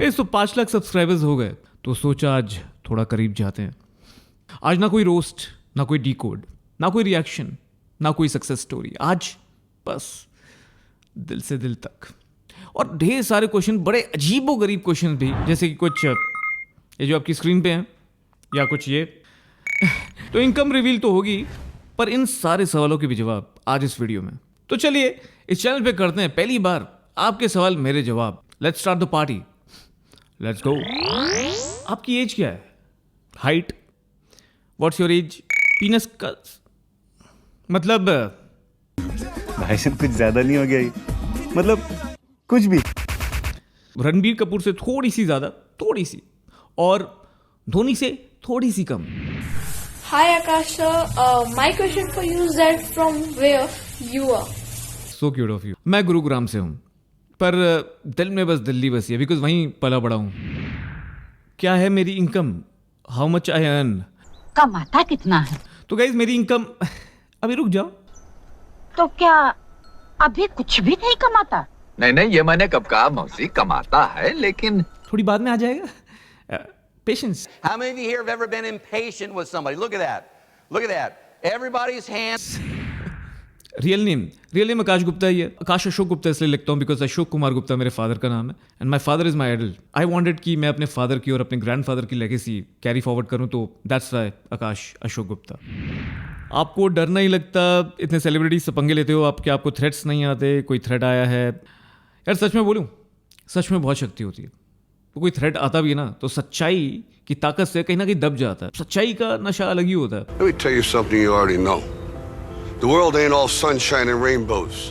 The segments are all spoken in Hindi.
गाइस तो 5 लाख सब्सक्राइबर्स हो गए तो सोचा आज थोड़ा करीब जाते हैं। आज ना कोई रोस्ट, ना कोई डीकोड, ना कोई रिएक्शन, ना कोई सक्सेस स्टोरी। आज बस दिल से दिल तक। और ढेर सारे क्वेश्चन, बड़े अजीबो गरीब क्वेश्चन भी, जैसे कि कुछ ये जो आपकी स्क्रीन पे हैं या कुछ ये। तो इनकम रिवील तो होगी, पर इन सारे सवालों के भी जवाब आज इस वीडियो में। तो चलिए इस चैनल पे करते हैं पहली बार आपके सवाल मेरे जवाब। Let's start the party, let's go. आपकी एज क्या है? हाइट? What's your age? पीनस का मतलब भाई साहब कुछ ज्यादा नहीं हो गया ये? मतलब कुछ भी। रणबीर कपूर से थोड़ी सी ज्यादा, थोड़ी सी, और धोनी से थोड़ी सी कम। Hi Akash sir, my question for you is that from where you are? So cute of you. मैं गुरुग्राम से हूँ, पर दिल में बस दिल्ली बसी है, बिकॉज वहीं पला बड़ा हूँ। क्या है मेरी income? How much I earn? कमाता कितना है? तो गाइज मेरी इनकम, अभी रुक जाओ। तो क्या अभी कुछ भी नहीं कमाता? नहीं ये मैंने कब कहा मौसी, कमाता है लेकिन थोड़ी बाद में आ जाएगा। Patience. How many of you here have ever been impatient with somebody? Look at that. Look at that. Everybody's hands. Real name Akash Gupta ही है। आकाश अशोक गुप्ता इसलिए लिखता हूँ बिकॉज अशोक कुमार गुप्ता मेरे फादर का नाम है, and my father is my idol. I wanted कि मैं अपने फादर की और अपने ग्रैंडफादर की लेगेसी कैरी फॉरवर्ड करूँ, तो दैट्स वाई आकाश अशोक गुप्ता। आपको डर नहीं लगता? इतने सेलिब्रिटी से पंगे लेते हो आप, क्या आपको थ्रेट्स नहीं आते? कोई थ्रेट आया है? यार सच में बोलूँ, सच में बहुत शक्ति होती है। तो कोई थ्रेट आता भी है ना, तो सच्चाई की ताकत से कहीं ना कहीं दब जाता है। सच्चाई का नशा अलग ही होता है। Let me tell you something you already know. The world ain't all sunshine and rainbows.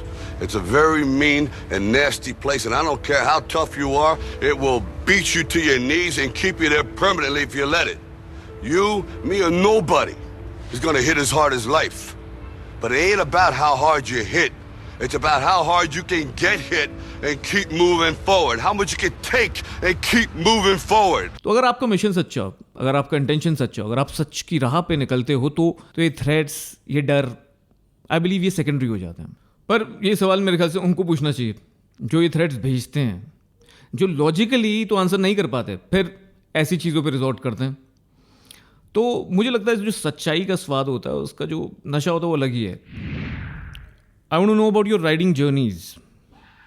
It's a very mean and nasty place, and I don't care how tough you are, it will beat you to your knees and keep you there permanently if you let it. You, me, or nobody is gonna hit as hard as life. But it ain't about how hard you hit. It's about how hard you can get hit and keep moving forward. How much you can take and keep moving forward. तो अगर आपका मिशन सच्चा हो, अगर आपका इंटेंशन सच्चा हो, अगर आप सच की राह पे निकलते हो, तो ये थ्रेट्स, ये डर, आई बिलीव ये सेकेंडरी हो जाते हैं। पर ये सवाल मेरे ख्याल से उनको पूछना चाहिए जो ये थ्रेट्स भेजते हैं, जो लॉजिकली तो आंसर नहीं कर पाते, फिर ऐसी चीज़ों पे रिजॉर्ट करते हैं। तो मुझे लगता है जो सच्चाई का स्वाद होता है, उसका जो नशा होता है वो अलग ही है। I want to know about your riding journeys.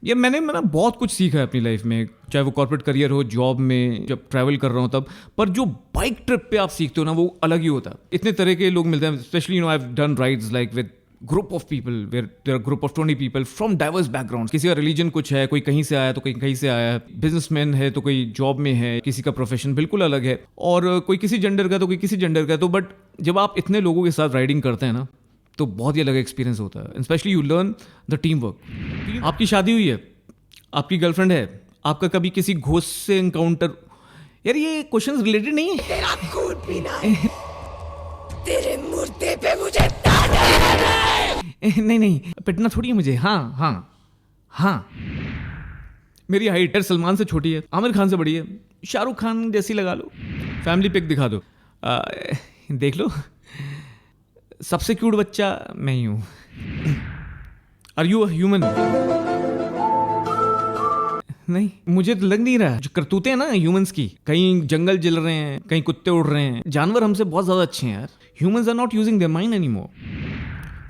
ये मैंने बहुत कुछ सीखा है अपनी लाइफ में, चाहे वो कॉर्पोरेट करियर हो, जॉब में, जब ट्रैवल कर रहा हूँ तब। पर जो बाइक ट्रिप पे आप सीखते हो ना, वो अलग ही होता है। इतने तरह के लोग मिलते हैं, specially you know I have done rides like with group of people, where there are group of 20 people from diverse background. किसी का रिलीजन कुछ है, कोई कहीं से आया तो कोई कहीं से आया है, बिजनेसमैन है तो कोई जॉब में है, किसी का प्रोफेशन बिल्कुल अलग है, और कोई किसी जेंडर का तो कोई किसी जेंडर का। तो बट जब आप इतने लोगों के साथ राइडिंग करते हैं ना, तो बहुत ही अलग एक्सपीरियंस होता है। Specially you learn the team work. आपकी शादी हुई है, आपकी गर्लफ्रेंड है, आपका कभी किसी घोस्ट से एनकाउंटर? यार ये क्वेश्चंस रिलेटेड नहीं है। तेरा खून पीना है, तेरे मुर्दे पे मुझे ताना है। नहीं पिटना थोड़ी है मुझे। हाँ मेरी हाइट यार सलमान से छोटी है, आमिर खान से बड़ी है, शाहरुख खान जैसी लगा लो। फैमिली पिक दिखा दो, देख लो। सबसे क्यूट बच्चा मैं ही हूँ। Are you a human? नहीं, मुझे तो लग नहीं रहा। जो करतूते हैं ना ह्यूमंस की, कहीं जंगल जल रहे हैं, कहीं कुत्ते उड़ रहे हैं, जानवर हमसे बहुत ज्यादा अच्छे हैं यार। Humans are not using their mind anymore.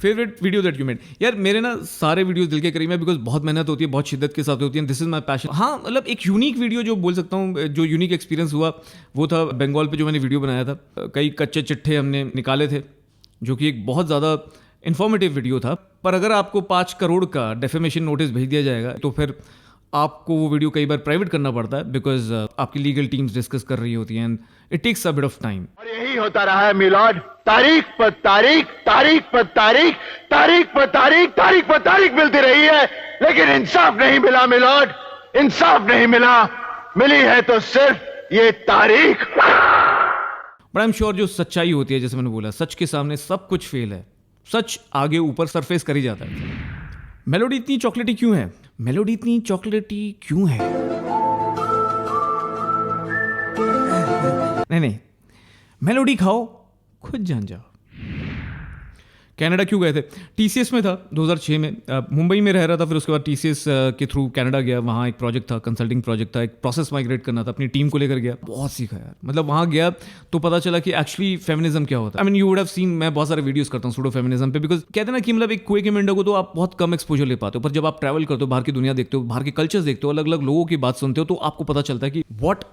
Favourite video that you made? यार मेरे ना सारे वीडियोस दिल के करीब है, बिकॉज बहुत मेहनत होती है, बहुत शिद्दत के साथ होती है। This is my passion. हाँ मतलब एक यूनिक वीडियो जो बोल सकता हूँ, जो यूनिक एक्सपीरियंस हुआ, वो था बंगाल पे जो मैंने वीडियो बनाया था। कई कच्चे चिट्ठे हमने निकाले थे, जो कि एक बहुत ज़्यादा इन्फॉर्मेटिव वीडियो था। पर अगर आपको 5 करोड़ का डेफेमेशन नोटिस भेज दिया जाएगा, तो फिर आपको वो वीडियो कई बार प्राइवेट करना पड़ता है, बिकॉज आपकी लीगल टीम्स डिस्कस कर रही होती हैं, and it takes a bit of time. और यही होता रहा है मिलॉर्ड, तारीख पर तारीख, तारीख पर तारीख, तारीख पर तारीख, तारीख पर तारीख मिलती रही है, लेकिन इंसाफ नहीं मिला मिलॉर्ड, इंसाफ नहीं मिला। मिली है तो सिर्फ ये तारीख। बट आई एम श्योर जो सच्चाई होती है, जैसे मैंने बोला, सच के सामने सब कुछ फेल है। सच आगे ऊपर सरफेस कर ही जाता है। मेलोडी इतनी चॉकलेटी क्यों है? मेलोडी इतनी चॉकलेटी क्यों है? नहीं मेलोडी खाओ, खुद जान जाओ। कनाडा क्यों गए थे? TCS में था 2006 में, मुंबई में रह रहा था, फिर उसके बाद TCS के थ्रू कनाडा गया, वहाँ एक प्रोजेक्ट था, कंसल्टिंग प्रोजेक्ट था, एक प्रोसेस माइग्रेट करना था, अपनी टीम को लेकर गया, बहुत सीखा यार। मतलब वहाँ गया तो पता चला कि एक्चुअली फेमिनिज्म क्या होता है। I mean you would have seen, मैं बहुत सारे वीडियोस करता हूँ सूडो फेमिनिज्म पे, बिकॉज कहते हैं ना कि मतलब एक क्विक इंडो को तो आप बहुत कम एक्सपोजर ले पाते हो, पर जब आप ट्रैवल करते हो, बाहर की दुनिया देखते हो, बाहर के कल्चर्स देखते हो, अलग अलग लोगों की बात सुनते हो, तो आपको पता चलता है कि what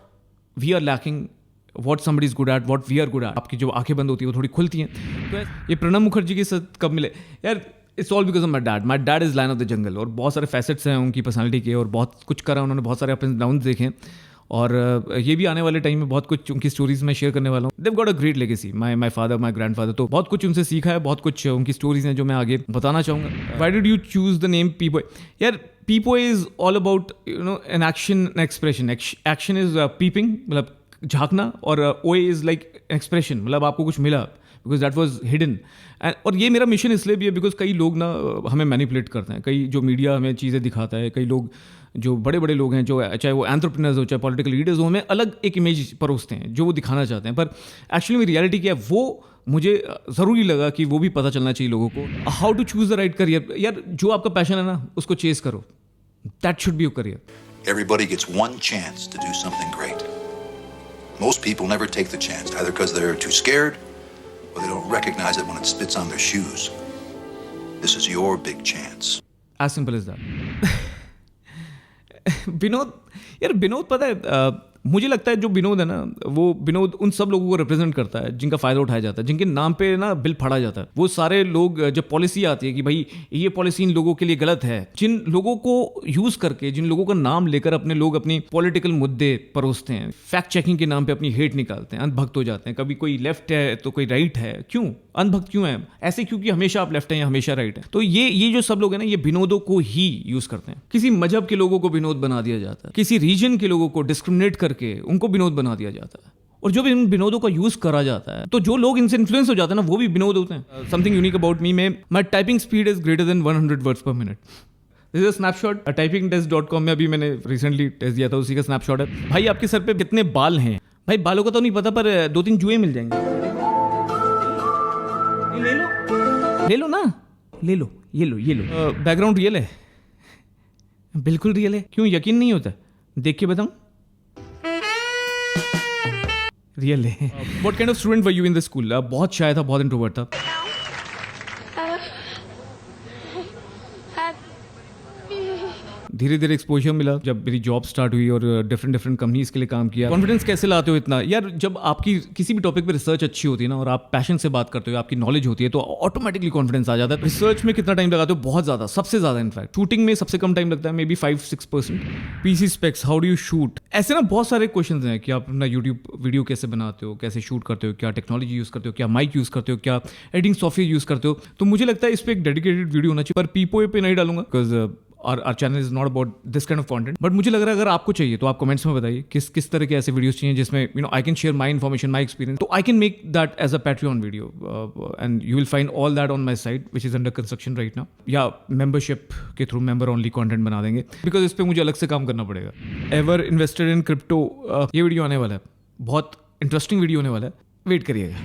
we are lacking, what somebody is good at, what we are good at. आपकी जो आंखें बंद होती है वो थोड़ी खुलती हैं। तो ये प्रणब मुखर्जी के साथ कब मिले यार? It's all because of my dad. My dad is lion of the jungle, और बहुत सारे फैसेट्स हैं उनकी पर्सनालिटी के, और बहुत कुछ करा उन्होंने, बहुत सारे अप एंड डाउन देखे, और ये भी आने वाले टाइम में बहुत कुछ उनकी स्टोरीज में शेयर करने वाला हूँ। They've got a great legacy, my father, my grandfather, तो बहुत कुछ उनसे सीखा है, बहुत कुछ उनकी स्टोरीज हैं जो मैं आगे बताना चाहूँगा। Why did you choose the name Peepoye? यार Peepoye is all about you know an action, an expression. Action is peeping, मतलब झांकना, और ओए इज लाइक एक्सप्रेशन, मतलब आपको कुछ मिला बिकॉज दैट वॉज हिडन। और ये मेरा मिशन इसलिए भी है बिकॉज कई लोग ना हमें मैनिपुलेट करते हैं, कई जो मीडिया हमें चीज़ें दिखाता है, कई लोग जो बड़े बड़े लोग हैं, जो चाहे वो एंटरप्रेन्योर्स हो, चाहे पॉलिटिकल लीडर्स हो, हमें अलग एक इमेज परोसते हैं जो वो दिखाना चाहते हैं, पर एक्चुअली में रियलिटी क्या है वो मुझे ज़रूरी लगा कि वो भी पता चलना चाहिए लोगों को। How to choose the right career? यार जो आपका पैशन है ना उसको चेस करो, that should be your career. Everybody gets one chance to do something great. Most people never take the chance, either because they're too scared or they don't recognize it when it spits on their shoes. This is your big chance. As simple as that. Vinod, यार विनोद पता है, मुझे लगता है जो विनोद है ना, वो विनोद उन सब लोगों को रिप्रेजेंट करता है जिनका फायदा उठाया जाता है, जिनके नाम पे ना बिल फाड़ा जाता है। वो सारे लोग, जब पॉलिसी आती है कि भाई ये पॉलिसी इन लोगों के लिए गलत है, जिन लोगों को यूज करके, जिन लोगों का नाम लेकर अपने लोग अपनी पॉलिटिकल मुद्दे परोसते हैं, फैक्ट चेकिंग के नाम पे अपनी हेट निकालते हैं, अंधभक्त हो जाते हैं। कभी कोई लेफ्ट है तो कोई राइट है, क्यों अंधभक्त क्यों है? ऐसे क्योंकि हमेशा आप लेफ्ट हैं या हमेशा राइट है। तो ये जो सब लोग हैं ना, ये विनोदों को ही यूज करते हैं। किसी मजहब के लोगों को विनोद बना दिया जाता है, किसी रीजन के लोगों को डिस्क्रिमिनेट करके उनको विनोद बना दिया जाता है, और जो भी इन विनोदों का यूज करा जाता है, तो जो लोग इनसे इन्फ्लुएंस हो जाते हैं ना, वो भी विनोद होते हैं। Something unique about me, my typing speed is greater than 100 words पर minute. This is a snapshot, typingtest.com में अभी मैंने रिसेंटली टेस्ट दिया था, उसी का स्नैपशॉट है। भाई आपके सर पे कितने बाल हैं? भाई बालों का तो नहीं पता, पर 2-3 जुए मिल जाएंगे। ले लो ना, ले लो, ये लो, ये लो। बैकग्राउंड रियल है, बिल्कुल रियल है। क्यों यकीन नहीं होता? देख के बताऊं, रियल है। What kind of student were you in the school? बहुत शाय था, बहुत इंट्रोवर्ट था। धीरे धीरे एक्सपोजर मिला जब मेरी जॉब स्टार्ट हुई और डिफरेंट कंपनीज के लिए काम किया। कॉन्फिडेंस कैसे लाते हो इतना? यार जब आपकी किसी भी टॉपिक पे रिसर्च अच्छी होती है ना, और आप पैशन से बात करते हो, आपकी नॉलेज होती है, तो ऑटोमेटिकली कॉन्फिडेंस आ जाता है। रिसर्च में कितना टाइम लगाते हो? बहुत ज़्यादा, सबसे ज़्यादा इनफैक्ट। शूटिंग में सबसे कम टाइम लगता है, may be 5-6%। PC specs, how do you shoot? ऐसे ना बहुत सारे क्वेश्चन हैं कि आप अपना यूट्यूब वीडियो कैसे बनाते हो, कैसे शूट करते हो, क्या टेक्नोलॉजी यूज़ करते हो, क्या माइक यूज़ करते हो, क्या एडिटिंग सॉफ्टवेयर यूज़ करते हो। तो मुझे लगता है इस पर एक डेडिकेटेड वीडियो होना चाहिए, पर पीपो पे नहीं डालूंगा because our channel is not about this kind of content. But मुझे लग रहा है अगर आपको चाहिए तो आप कमेंट्स में बताइए किस तरह के ऐसे वीडियोस चाहिए जिसमें you know I can share my information, my experience. तो I can make that as a Patreon video, and you will find all that on my site which is under construction right now. या मेंबरशिप के थ्रू मेंबर ओनली कंटेंट बना देंगे, बिकॉज इस पर मुझे अलग से काम करना पड़ेगा। एवर इन्वेस्टेड इन क्रिप्टो, ये वीडियो आने वाला है, बहुत इंटरेस्टिंग वीडियो होने वाला है, वेट करिएगा।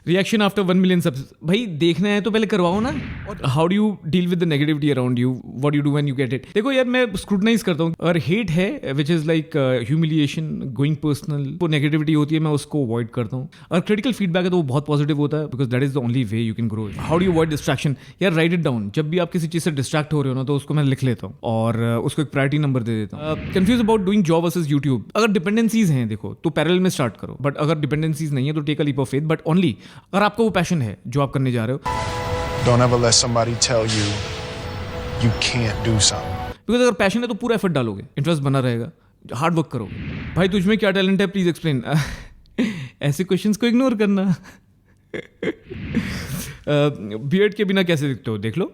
रिएक्शन आफ्टर 1 मिलियन सब्स, भाई देखना है तो पहले करवाओ ना। और how do you deal with the negativity around you, what you do when you get it? देखो यार मैं स्क्रूटनाइज करता हूँ, और हेट है which is like humiliation, going personal, वो नेगेटिविटी होती है मैं उसको अवॉइड करता हूँ। और क्रिटिकल फीडबैक है तो वो बहुत पॉजिटिव होता है, because that is the only way you can grow. How do you avoid distraction? यार राइट इट डाउन। जब भी आप किसी चीज़ से डिस्ट्रैक्ट हो रहे हो ना, तो उसको मैं लिख लेता हूँ और उसको एक प्रायोरिटी नंबर दे देता हूँ। Confuse about doing job versus YouTube? अगर डिपेंडेंसीज हैं देखो तो पैरेलल में स्टार्ट करो, बट अगर डिपेंडेंसीज नहीं है तो take a leap of faith, but only अगर आपको वो पैशन है जो आप करने जा रहे हो। Don't ever let somebody tell you you can't do something. Because अगर पैशन है तो पूरा एफर्ट डालोगे, इंटरेस्ट बना रहेगा, हार्ड वर्क करोगे। भाई तुझमें क्या टैलेंट है, प्लीज एक्सप्लेन। ऐसे क्वेश्चंस को इग्नोर करना। बीएड के बिना कैसे दिखते हो? देख लो,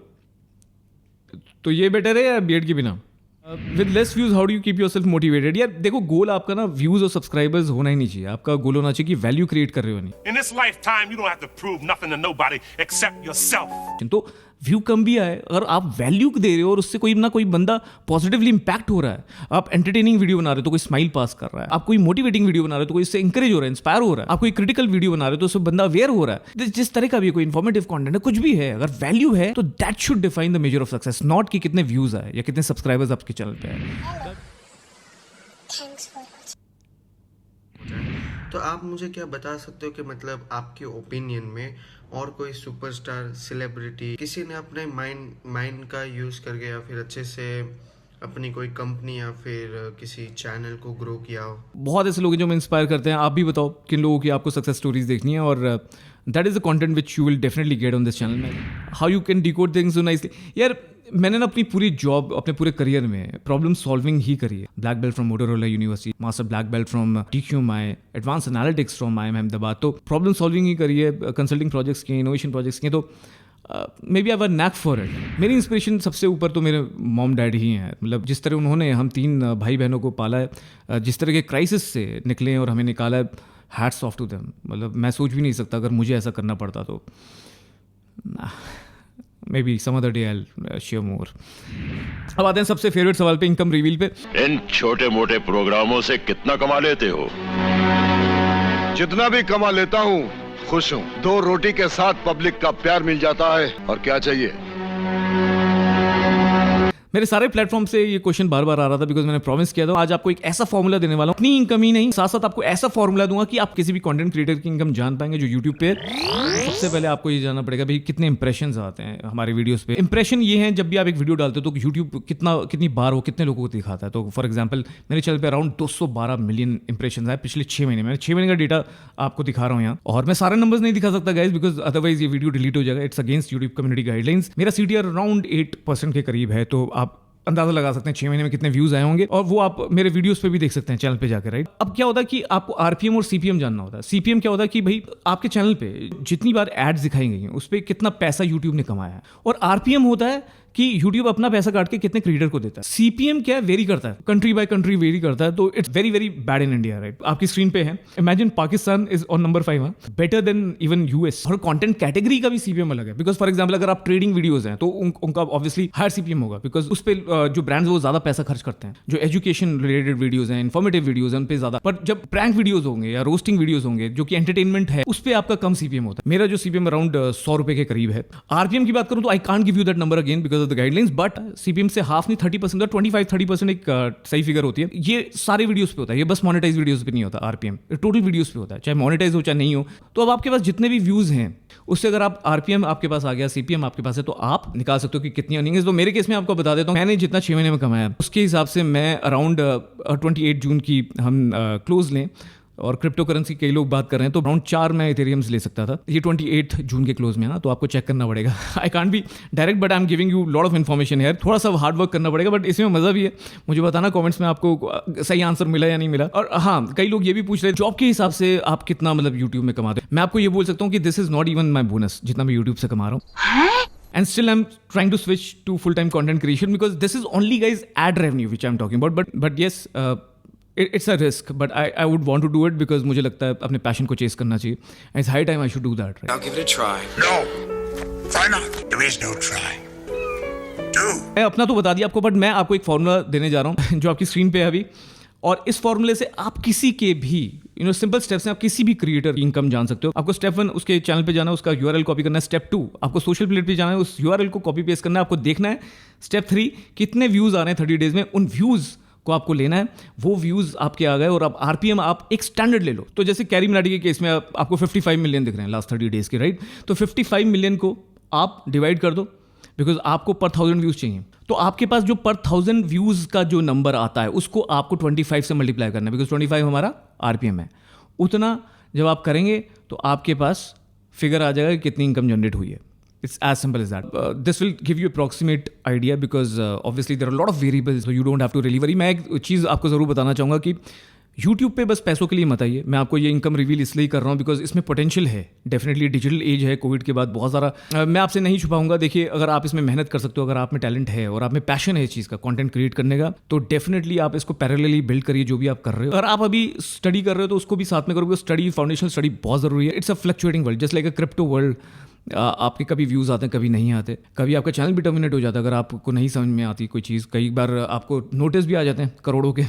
तो ये बेटर है या बीएड के बिना? With less views how do you keep yourself motivated? यार देखो गोल आपका ना व्यूज और सब्सक्राइबर्स होना ही नहीं चाहिए, आपका गोल होना चाहिए कि वैल्यू क्रिएट कर रहे हो नहीं। In this lifetime you don't have to prove nothing to nobody except yourself. तो व्यू कम भी आए, अगर आप वैल्यू दे रहे हो और उससे कोई ना कोई बंदा पॉजिटिवली इंपैक्ट हो रहा है, आप एंटरटेनिंग वीडियो बना रहे हो तो कोई स्माइल पास कर रहा है, आप कोई मोटिवेटिंग वीडियो बना रहे हो तो कोई इससे इंकरेज हो रहा है, इंस्पायर हो रहा है, आप कोई क्रिटिकल वीडियो बना रहे हो तो उससे बंदा अवेयर हो रहा है, जिस तरह का भी कोई इन्फॉर्मेटिव कंटेंट है, कुछ भी है, अगर वैल्यू है तो that should define the measure of success, not कि कितने व्यूज आए या कितने सब्सक्राइबर्स आपके चैनल पे आए। तो आप मुझे क्या बता सकते हो कि मतलब आपके ओपिनियन में और कोई सुपरस्टार सेलिब्रिटी किसी ने अपने माइंड का यूज़ करके या फिर अच्छे से अपनी कोई कंपनी या फिर किसी चैनल को ग्रो किया हो? बहुत ऐसे लोग हैं जो हमें इंस्पायर करते हैं। आप भी बताओ किन लोगों की आपको सक्सेस स्टोरीज देखनी है, और that is the content which you will definitely get on this channel में। How you can decode things so nicely. यार मैंने ना अपनी पूरी जॉब, अपने पूरे करियर में प्रॉब्लम सॉल्विंग ही करी है। Black belt from Motorola university, master black belt from TQMI, advance analytics from IIM Ahmedabad. तो प्रॉब्लम सॉल्विंग ही करी है, कंसल्टिंग प्रोजेक्ट्स किए, इनोवेशन प्रोजेक्ट्स किए। तो maybe I have a knack for it. मेरी इंस्पिरेशन सबसे ऊपर तो मेरे मॉम डैड ही हैं। मतलब जिस तरह उन्होंने हम 3 भाई बहनों को पाला है, जिस तरह के क्राइसिस से निकले हैं और हमें निकाला है, हैट्स ऑफ टू देम। मतलब मैं सोच भी नहीं सकता अगर मुझे ऐसा करना पड़ता तो। Maybe some other day I will share more. अब आते हैं सबसे फेवरेट सवाल पे, इनकम रिवील पे। इन छोटे मोटे प्रोग्रामों से कितना कमा लेते हो? जितना भी कमा लेता हूँ खुश हूँ। 2 रोटी के साथ पब्लिक का प्यार मिल जाता है, और क्या चाहिए। मेरे सारे प्लेटफॉर्म से ये क्वेश्चन बार बार आ रहा था, बिकॉज मैंने प्रॉमिस किया था आज आपको एक ऐसा फॉर्मूला देने वाला हूँ। अपनी इनकम ही नहीं, साथ साथ आपको ऐसा फॉर्मूला दूंगा कि आप किसी भी कंटेंट क्रिएटर की इनकम जान पाएंगे जो यूट्यूब पे। सबसे पहले आपको ये जानना पड़ेगा भाई कितने इंप्रेशंस आते हैं हमारे वीडियोस पे। इंप्रेशन ये है जब भी आप एक वीडियो डालते हो तो यूट्यूब कितनी बार वो कितने लोगों को दिखाता है। तो फॉर एग्जाम्पल मेरे चैनल पे अराउंड 212 मिलियन इंप्रेशन आए पिछले 6 महीने में। 6 महीने का डेटा आपको दिखा रहा हूँ यहाँ, और मैं सारे नंबर्स नहीं दिखा सकता गाइज, बिकॉज अदरवाइज ये वीडियो डिलीट हो जाएगा। It's against YouTube community guidelines. मेरा CTR अराउंड 8% के करीब है, तो आप अंदाजा लगा सकते हैं 6 महीने में कितने व्यूज आए होंगे, और वो आप मेरे वीडियोस पे भी देख सकते हैं चैनल पे जाकर, राइट। अब क्या होता है कि आपको RPM और CPM जानना होता है। CPM क्या होता है कि भाई आपके चैनल पे जितनी बार एड्स दिखाई गई हैं उस पर कितना पैसा यूट्यूब ने कमाया है, और RPM होता है कि यूट्यूब अपना पैसा काट के कितने क्रिएटर को देता है। CPM क्या है, वेरी करता है, कंट्री बाय कंट्री वेरी करता है। तो it's very very bad in India, right. आपकी स्क्रीन पे है, imagine Pakistan is on number 5, better than even US। और कंटेंट कैटेगरी का भी CPM अलग है, बिकॉज फॉर एग्जाम्पल अगर आप ट्रेडिंग वीडियोज हैं तो उनका ऑब्वियसली हायर CPM होगा, बिकॉज उस पर जो ब्रांड्स वो ज्यादा पैसा खर्च करते हैं। जो एजुकेशन रिलेटेड वीडियोज हैं, इन्फॉर्मेटिव वीडियोज हैं, उन पर ज्यादा। पर जब प्रैंक वीडियोज होंगे या रोस्टिंग वीडियोज होंगे जो कि एंटरटेनमेंट है, उस पर आपका कम CPM होता है। मेरा जो CPM अराउंड 100 रुपए के करीब है। RPM की बात करूं तो I can't give you that number again because of the guidelines, but CPM से हाफ नहीं 30% या 25-30% एक सही फिगर होती है। ये सारे वीडियोस पे होता है, ये बस मोनेटाइज वीडियोस पे नहीं होता। RPM टोटल वीडियोस पे होता है, चाहे मोनेटाइज हो चाहे नहीं हो। तो अब आपके पास जितने भी व्यूज हैं उससे अगर आप RPM आपके पास आ गया, CPM आपके पास है, तो आप निकाल सकते हो कि कितनी अर्निंग है। तो मेरे केस में आपको बता देता हूँ, मैंने जितना 6 महीने में कमाया उसके हिसाब से मैं अराउंड 28 जून की हम क्लोज लें, और क्रिप्टो करेंसी कई लोग बात कर रहे हैं, तो अराउंड 4 मैं इथेरियम्स ले सकता था। ये 28 जून के क्लोज में है ना, तो आपको चेक करना पड़ेगा। I can't be direct, but I am giving you lot of information है। थोड़ा सा हार्ड वर्क करना पड़ेगा, बट इसमें मजा भी है। मुझे बताना कमेंट्स में आपको सही आंसर मिला या नहीं मिला। और हाँ, कई लोग ये भी पूछ रहे हैं जॉब के हिसाब से आप कितना मतलब यूट्यूब में कमाते हैं। मैं आपको ये बोल सकता हूँ कि this is not even my bonus जितना मैं यूट्यूब से कमा रहा हूँ। And still I'm trying to switch to full-time content creation because this is only guys ad revenue which I'm talking about. But yes, it's a risk. But I would want to do it because मुझे लगता है अपने passion को chase करना चाहिए. And it's high time I should do that. Right? I'll give it a try. No, why not? There is no try. Do. मैं अपना तो बता दिया आपको, but मैं आपको एक फॉर्मूला देने जा रहा हूँ जो आपकी स्क्रीन पे है अभी। और इस फॉर्मूले से आप किसी के भी सिंपल स्टेप्स हैं, आप किसी भी क्रिएटर की इनकम जान सकते हो। आपको स्टेप 1 उसके चैनल पे जाना है, उसका URL कॉपी करना है। स्टेप 2 आपको सोशल प्लेट पे जाना है, उस URL को कॉपी पेस्ट करना है, आपको देखना है। स्टेप 3 कितने व्यूज आ रहे हैं 30 डेज में, उन व्यूज को आपको लेना है। वो व्यूज आपके आ गए और अब RPM आप एक स्टैंडर्ड ले लो। तो जैसे कैरी मिनाटी के केस में आपको 55 मिलियन दिख रहे हैं लास्ट 30 डेज के, राइट। तो 55 मिलियन को आप डिवाइड कर दो, बिकॉज आपको पर 1000 व्यूज चाहिए। तो आपके पास जो पर 1000 व्यूज का जो नंबर आता है उसको आपको 25 से मल्टीप्लाई करना है, बिकॉज 25 हमारा RPM है। उतना जब आप करेंगे तो आपके पास फिगर आ जाएगा कि कितनी इनकम जनरेट हुई है। It's as simple as that. This will give you approximate idea because obviously there are a lot of variables, so you don't have to really worry. मैं एक चीज़ आपको ज़रूर बताना चाहूँगा कि यूट्यूब पे बस पैसों के लिए मत आइए। मैं आपको ये इनकम रिवील इसलिए कर रहा हूँ बिकॉज इसमें पोटेंशियल है। डेफिनेटली डिजिटल एज है, कोविड के बाद बहुत सारा मैं आपसे नहीं छुपाऊंगा। देखिए, अगर आप इसमें मेहनत कर सकते हो, अगर आप में टैलेंट है और आप में पैशन है इस चीज़ का, कंटेंट क्रिएट करने का, तो डेफिनेटली आप इसको पैरेलली बिल्ड करिए जो भी आप कर रहे हो। अगर आप अभी स्टडी कर रहे हो तो उसको भी साथ में करोगे। स्टडी, फाउंडेशनल स्टडी बहुत ज़रूरी है। It's a fluctuating world, just like a crypto world. आपके कभी व्यूज़ आते हैं, कभी नहीं आते, कभी आपका चैनल भी टर्मिनेट हो जाता है अगर आपको नहीं समझ में आती कोई चीज़, कई बार आपको नोटिस भी आ जाते हैं करोड़ों के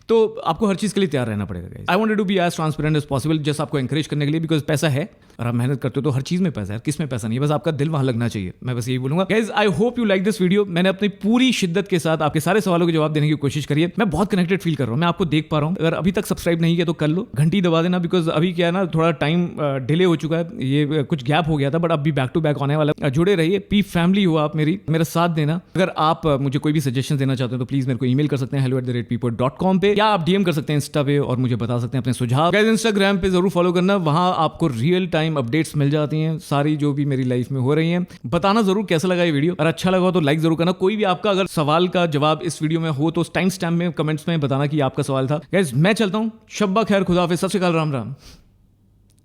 तो आपको हर चीज़ के लिए तैयार रहना पड़ेगा। I wanted to be as transparent as possible, just आपको एंकरेज करने के लिए, बिकॉज पैसा है और आप मेहनत करते हो तो हर चीज़ में पैसा है, किस में पैसा नहीं है, बस आपका दिल वहाँ लगना चाहिए। मैं बस यही बोलूँगा guys, I hope you like this video. मैंने अपनी पूरी शिद्दत के साथ आपके सारे सवालों के जवाब देने की कोशिश करी है। मैं बहुत कनेक्टेड फील कर रहा हूँ, मैं आपको देख पा रहा हूँ। अगर अभी तक सब्सक्राइब नहीं किया तो कर लो, घंटी दबा देना, बिकॉज अभी क्या है ना, थोड़ा टाइम डिले हो चुका है, ये कुछ गैप हो गया था, बट अभी बैक टू बैक आने वाला। जुड़े रहिए, पी फैमिली हो आप मेरी, मेरा साथ देना। अगर आप मुझे कोई भी सजेशन देना चाहते हो तो प्लीज मेरे को ईमेल कर सकते हैं hello@peepod.com पे, या आप डीएम कर सकते हैं इंस्टा पे और मुझे बता सकते हैं अपने सुझाव। गाइस इंस्टाग्राम पे जरूर फॉलो करना, वहां आपको रियल टाइम अपडेट्स मिल जाती हैं सारी जो भी मेरी लाइफ में हो रही हैं। बताना जरूर कैसा लगा ये वीडियो, और अच्छा लगा तो लाइक जरूर करना। कोई भी आपका अगर सवाल का जवाब इस वीडियो में हो तो टाइम स्टैम्प में कमेंट्स में बताना कि आपका सवाल था। गाइस मैं चलता हूं, शब्बा खैर, खुदा हाफिज़, सत श्री अकाल, Ram Ram,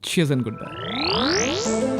cheers and good bye.